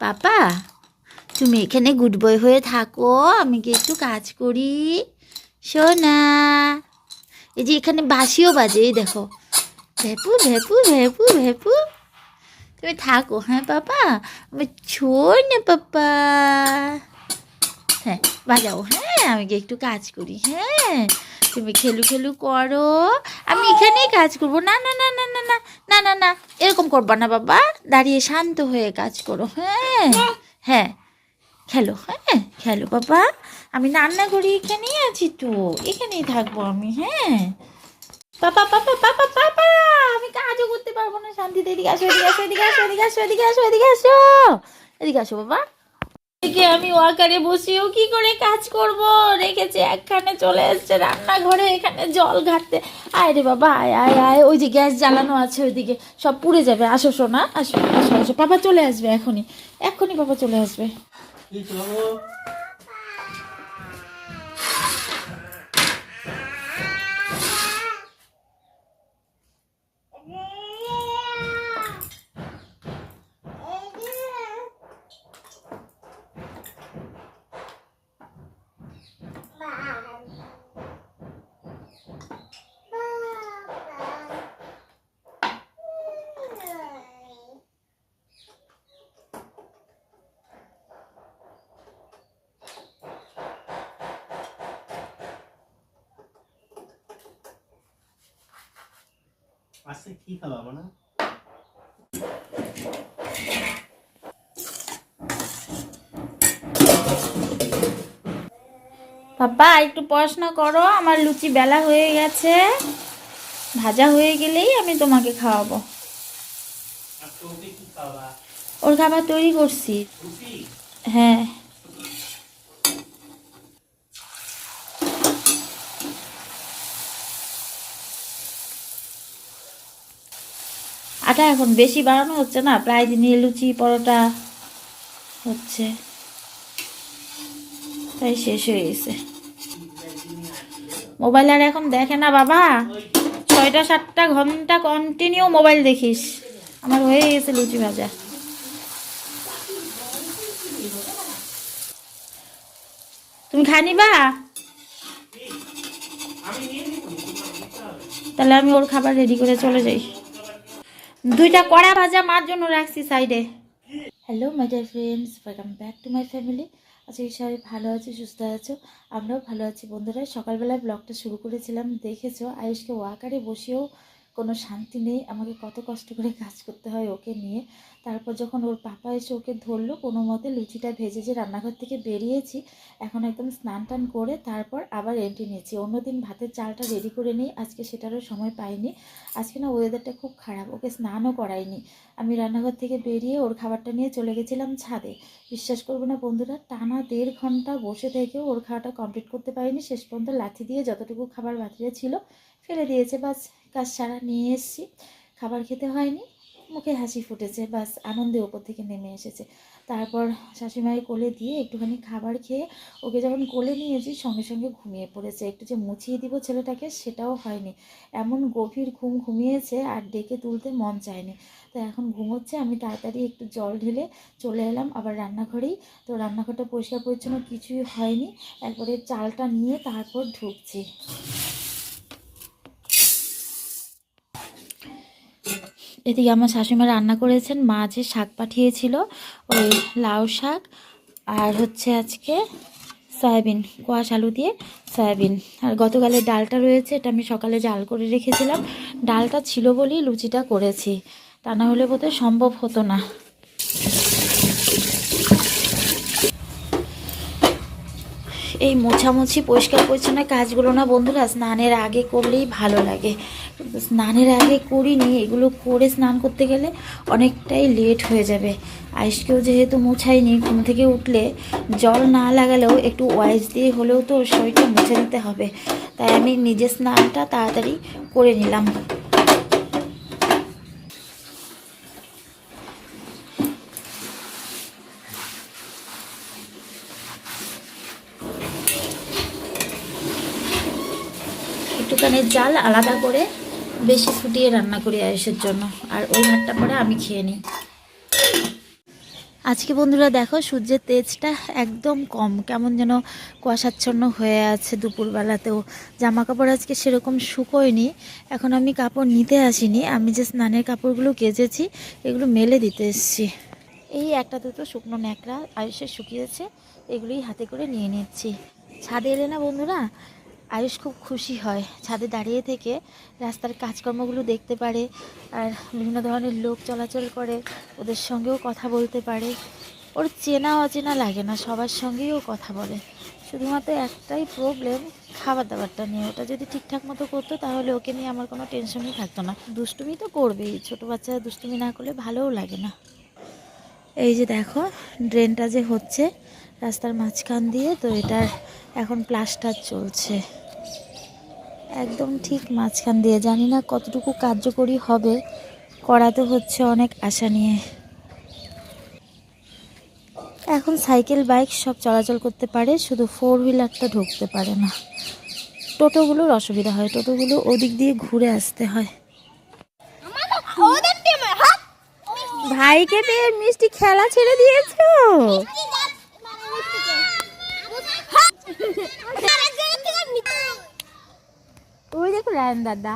পাপা, তুমি এখানে good boy হয়ে থাকো, আমি কি একটু কাজ করি। সোনা, এই যে এখানে বাঁশিও বাজে, এই দেখো, ভেপু ভেপু ভেপু ভেপু। তুমি থাকো, হ্যাঁ পাপা, আমি ছোড় না পাপা। হ্যাঁ, বাজাও, হ্যাঁ, আমি কি একটু কাজ করি। হ্যাঁ, তুমি খেলু খেলু করো, আমি এখানেই কাজ করবো। না না না না না না না না না, এরকম করবা না বাবা, দাঁড়িয়ে শান্ত হয়ে কাজ করো। হ্যাঁ হ্যাঁ, খেলো, হ্যাঁ খেলো বাবা, আমি রান্না করি, এখানেই আছি তো, এখানেই থাকবো আমি। হ্যাঁ পাপা পাপা পাপা পাপা, আমি কাজও করতে পারবো না শান্তিতে। এদিকে আসো, এদিকে আসো, এদিকে আসো, এদিকে আসো, এদিকে আসো, এদিকে আসো, এদিকে আসো বাবা। এদিকে আমি ওয়াকারে বসেও কি করে কাজ করব, রেখেছে একখানে, চলে এসছে রান্নাঘরে, এখানে জল ঘাটতে। আয় রে বাবা, আয় আয় আয়, ওই যে গ্যাস জ্বালানো আছে ওইদিকে, সব পুড়ে যাবে। আসো সোনা, আসো আসো আসো, পাপা চলে আসবে এখনই, এখনই পাপা চলে আসবে। আজকে কি খাওয়াবো না? পাপা একটু পড়াশোনা করো, আমার লুচি বেলা হয়ে গেছে, ভাজা হয়ে গেলেই আমি তোমাকে খাওয়াবো। আজকে ওকে কি খাওয়া? ওর খাবার তৈরি করছি। রুটি? হ্যাঁ, আটা এখন বেশি বাড়ানো হচ্ছে না, প্রায় দিনই লুচি পরোটা হচ্ছে, তাই শেষ হয়ে গেছে। মোবাইল আর এখন দেখে না বাবা, 6টা 7টা ঘন্টা কন্টিনিউ মোবাইল দেখিস। আমার হয়ে গেছে লুচি ভাজা। তুমি খানিবা? তাহলে আমি ওর খাবার রেডি করে চলে যাই। 2টা কড়া ভাজা মার জন্য রাখছি সাইডে। Hello my dear friends, welcome back to my family. আজকে সবাই ভালো আছো, সুস্থ আছো, আমরাও ভালো আছি। বন্ধুরা, সকালবেলায় ব্লগটা শুরু করেছিলাম, দেখেছো আয়ুষকে ওয়াকারে বসেও কোনো শান্তি নেই, আমাকে কত কষ্ট করে কাজ করতে হয় ওকে নিয়ে। তারপর যখন ওর পাপা এসে ওকে ধরলো, কোনো মতে লুচিটা ভেজে যে রান্নাঘর থেকে বেরিয়েছি, এখন একদম স্নান টান করে তারপর আবার এন্ট্রি নিয়েছি। অন্যদিন ভাতের চালটা রেডি করে নিই, আজকে সেটারও সময় পাইনি। আজকে না ওয়েদারটা খুব খারাপ, ওকে স্নানও করাইনি। আমি রান্নাঘর থেকে বেরিয়ে ওর খাবারটা নিয়ে চলে গেছিলাম ছাদে। বিশ্বাস করবো না বন্ধুরা, টানা 1.5 ঘন্টা বসে থেকেও ওর খাওয়াটা কমপ্লিট করতে পারিনি। শেষ পর্যন্ত লাথি দিয়ে যতটুকু খাবার বাতিলে ছিল ফেলে দিয়েছে, বাস কাজ সারা নিয়ে এসেছি। খাবার খেতে হয়নি, মুখে হাসি ফুটেছে, বাস আনন্দে ওপর থেকে নেমে এসেছে। তারপর শাশুড়িমায়ের কোলে দিয়ে একটুখানি খাবার খেয়ে ওকে যখন কোলে নিয়েছি, সঙ্গে সঙ্গে ঘুমিয়ে পড়েছে। একটু যে মুছিয়ে দিব ছেলেটাকে সেটাও হয়নি, এমন গভীর ঘুম ঘুমিয়েছে আর ডেকে তুলতে মন চায়নি। তো এখন ঘুমোচ্ছে। আমি তাড়াতাড়ি একটু জল ঢেলে চলে এলাম আবার রান্নাঘরেই। তো রান্নাঘরটা পরিষ্কার পরিচ্ছন্ন কিছুই হয়নি, একবারে চালটা নিয়ে তারপর ঢুকছি। এদিকে আমার শাশুড়িমা রান্না করেছেন, মা যে শাক পাঠিয়েছিল, ওই লাউ শাক আর হচ্ছে আজকে সয়াবিন, কোয়াশ আলু দিয়ে সয়াবিন। আর গতকালের ডালটা রয়েছে, এটা আমি সকালে জাল করে রেখেছিলাম। ডালটা ছিল বলেই লুচিটা করেছি, তা না হলে বোধহয় সম্ভব হতো না। এই মোছামুছি পরিষ্কার পরিচ্ছন্ন কাজগুলো না বন্ধুরা স্নানের আগে করলেই ভালো লাগে। স্নানের আগে করিনি, এগুলো করে স্নান করতে গেলে অনেকটাই লেট হয়ে যাবে। আইসকেও যেহেতু মোছাইনি, ঘুম থেকে উঠলে জল না লাগালেও একটু ওয়াইস দিয়ে হলেও তো শরীরটা মুছে দিতে হবে, তাই আমি নিজের স্নানটা তাড়াতাড়ি করে নিলাম। একটুখানি জাল আলাদা করে বেশি ফুটিয়ে রান্না করি আয়ুষের জন্য, আর ওই ভাতটা পরে আমি খেয়ে নিই। আজকে বন্ধুরা দেখো সূর্যের তেজটা একদম কম, কেমন যেন কুয়াশাচ্ছন্ন হয়ে আছে দুপুরবেলাতেও। জামা কাপড় আজকে সেরকম শুকোয়নি, এখন আমি কাপড় নিতে আসিনি, আমি যে স্নানের কাপড়গুলো কেচেছি এগুলো মেলে দিতে এসেছি। এই একটা দুটো শুকনো ন্যাকড়া আয়ুষে শুকিয়েছে, এগুলোই হাতে করে নিয়ে নিচ্ছি। ছাদে এলে না বন্ধুরা আয়ুষ খুব খুশি হয়, ছাদে দাঁড়িয়ে থেকে রাস্তার কাজকর্মগুলো দেখতে পারে, আর বিভিন্ন ধরনের লোক চলাচল করে ওদের সঙ্গেও কথা বলতে পারে। ওর চেনা অচেনা লাগে না, সবার সঙ্গেই ও কথা বলে। শুধুমাত্র একটাই প্রবলেম খাবার দাবারটা নিয়ে, ওটা যদি ঠিকঠাক মতো করতো তাহলে ওকে নিয়ে আমার কোনো টেনশনই থাকতো না। দুষ্টুমি তো করবেই, ছোটো বাচ্চারা দুষ্টুমি না করলে ভালোও লাগে না। এই যে দেখো ড্রেনটা যে হচ্ছে রাস্তার মাঝখান দিয়ে, তো এটার এখন প্লাস্টার চলছে একদম ঠিক মাঝখান দিয়ে। জানি না কতটুকু কার্যকরী হবে, করাতে হচ্ছে অনেক আশা নিয়ে। এখন সাইকেল বাইক সব চলাচল করতে পারে, শুধু 4 হুইলারটা ঢুকতে পারে না। টোটোগুলোর অসুবিধা হয়, টোটোগুলো ওদিক দিয়ে ঘুরে আসতে হয়। ভাইকে পেয়ে মিষ্টি খেলা ছেড়ে দিয়েছো? ওই দেখো রায়ন দাদা।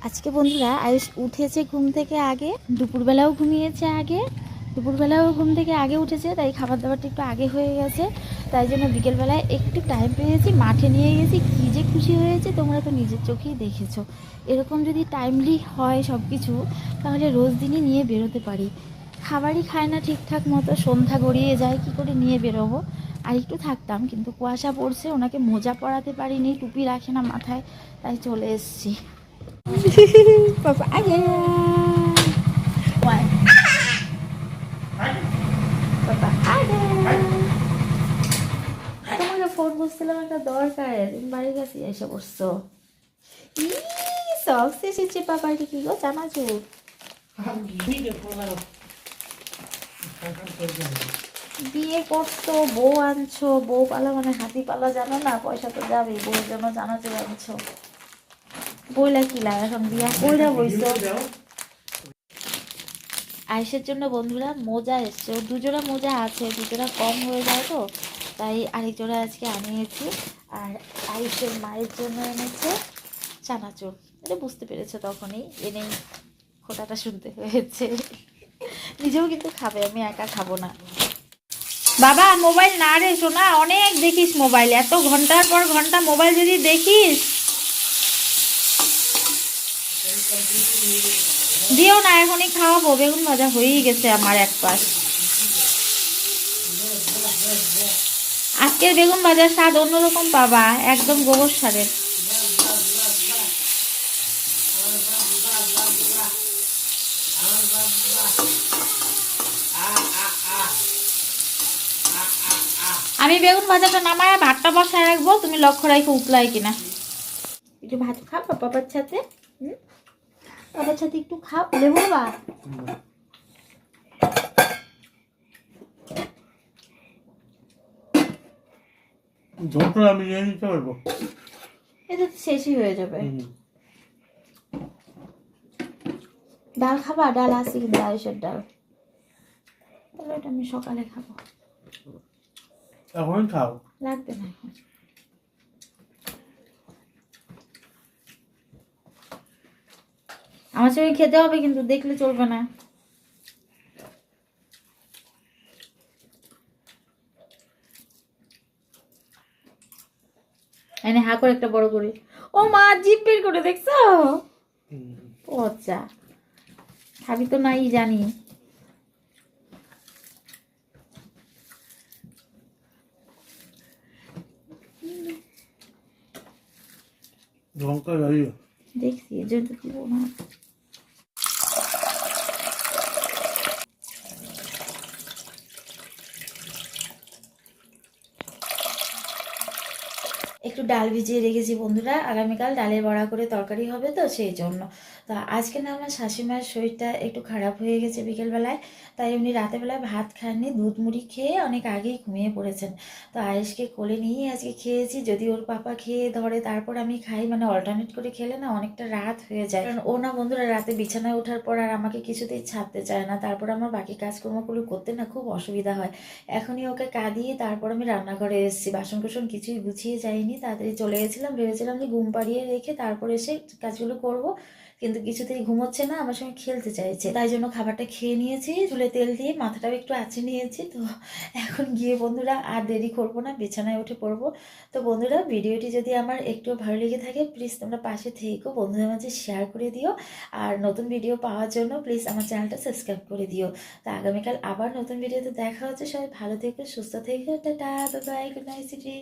আজকে বন্ধুরা আয়ুষ উঠেছে ঘুম থেকে আগে, দুপুরবেলাও ঘুমিয়েছে আগে, দুপুরবেলাও ঘুম থেকে আগে উঠেছে, তাই খাবার দাবারটা একটু আগে হয়ে গেছে। তাই জন্য বিকেলবেলায় একটু টাইম পেয়েছি, মাঠে নিয়ে গেছি, কী যে খুশি হয়েছে তোমরা তো নিজের চোখেই দেখেছো। এরকম যদি টাইমলি হয় সব কিছু, তাহলে রোজ দিনই নিয়ে বেরোতে পারি। খাবারই খায় না ঠিকঠাক মতো, সন্ধ্যা গড়িয়ে যায়, কি করে নিয়ে বেরোবো। আর একটু থাকতাম, কিন্তু কুয়াশা পড়ছে, ওনাকে মোজা পরাতে পারিনি, টুপি রাখে না মাথায়, তাই চলে এসছি। Papa ayah. Why? Papa ada. তোমাকে ফোন করছিলাম একটা দরকারে, তুমি বাড়ি গেছি এসে বসছো। সব এসেছে পাপার কি গো চানাচুর। বিয়ে করছো, বউ আনছো, বউ পালা মানে হাতি পালা, জানো না পয়সা তো যাবে, বউয়ের জন্য চানাচুর আনছো। বইলা কি লাগে এখন, বিয়া কইরা বইছো। আয়ুষের জন্য বন্ধুরা মোজা এসছে, ওর দুজোড়া মোজা আছে, দুজোড়া কম হয়ে যায় তো, তাই আরেক জোড়া আজকে আনিয়েছি। আর আয়ুষের মায়ের জন্য এনেছে চানাচুর। এটা বুঝতে পেরেছে তখনই, এনেই খোটাটা শুনতে হয়েছে। নিজেও কিন্তু খাবে, আমি একা খাবো না। বাবা মোবাইল না রে শোনা, অনেক দেখিস মোবাইল, এত ঘন্টার পর ঘন্টা মোবাইল যদি দেখিস। দিও না, এখনই খাওয়াবো, বেগুন ভাজা হয়েই গেছে আমার এক পাশ। আজকের বেগুন ভাজার স্বাদ অন্যরকম পাবা, একদম গোবর সারের। আমি বেগুন ভাজাটা নামায় ভাতটা বসায় রাখবো, তুমি লক্ষ্য রাখো উতলাই কিনা। একটু ভাত খাও বাবার সাথে, বাবার সাথে একটু খাও, লেবু বাবা। ঝোলটা আমি নিয়ে নিতে পারবো, এটা শেষই হয়ে যাবে। ডাল খাবা? ডাল আছে কিন্তু আয়ুষের ডাল, তাহলে এটা আমি সকালে খাবো। এখন খাও, লাগবে না এখন। আমার সঙ্গে খেতে হবে কিন্তু, দেখলে চলবে না। এনে হা করে একটা বড় করে, ও মা জিভ বের করে দেখছো, পচা। খাবি তো নাই জানি। লঙ্কা দাঁড়িয়ে দেখছি এর জন্য দিব না। একটু ডাল ভিজিয়ে রেখেছি বন্ধুরা, আগামীকাল ডালের বড়া করে তরকারি হবে তো সেই জন্য। তা আজকে না আমার শাশুড়িমার শরীরটা একটু খারাপ হয়ে গেছে বিকেলবেলায়, তাই উনি রাতেরবেলায় ভাত খাননি, দুধ মুড়ি খেয়ে অনেক আগেই ঘুমিয়ে পড়েছেন। তো আয়েশকে কোলে নিয়ে আজকে খেয়েছি, যদি ওর পাপা খেয়ে ধরে তারপর আমি খাই, মানে অল্টারনেট করে খেলে না অনেকটা রাত হয়ে যায়। কারণ ও না বন্ধুরা রাতে বিছানায় ওঠার পর আর আমাকে কিছুতেই ছাড়তে চায় না, তারপর আমার বাকি কাজকর্মগুলো করতে না খুব অসুবিধা হয়। এখনই ওকে কাঁদিয়ে তারপর আমি রান্নাঘরে এসেছি, বাসন কোসন কিছুই গুছিয়ে যাইনি, তাড়াতাড়ি চলে গেছিলাম, ভেবেছিলাম যে ঘুম পাড়িয়ে রেখে তারপর এসে কাজগুলো করব, কিন্তু কিছুতেই ঘুমোচ্ছে না, আমার সঙ্গে খেলতে চাইছে, তাই জন্য খাবারটা খেয়ে নিয়েছি, চুলে তেল দিয়ে মাথাটাও একটু আঁচড়ে নিয়েছি। তো এখন গিয়ে বন্ধুরা আর দেরি করবো না, বিছানায় উঠে পড়বো। তো বন্ধুরা ভিডিওটি যদি আমার একটু ভালো লেগে থাকে প্লিজ তোমরা পাশে থেকো, বন্ধুদের মাঝে শেয়ার করে দিও, আর নতুন ভিডিও পাওয়ার জন্য প্লিজ আমার চ্যানেলটা সাবস্ক্রাইব করে দিও। তো আগামীকাল আবার নতুন ভিডিওতে দেখা হচ্ছে, সবাই ভালো থেকো, সুস্থ থেকো, tata, bye bye, good night,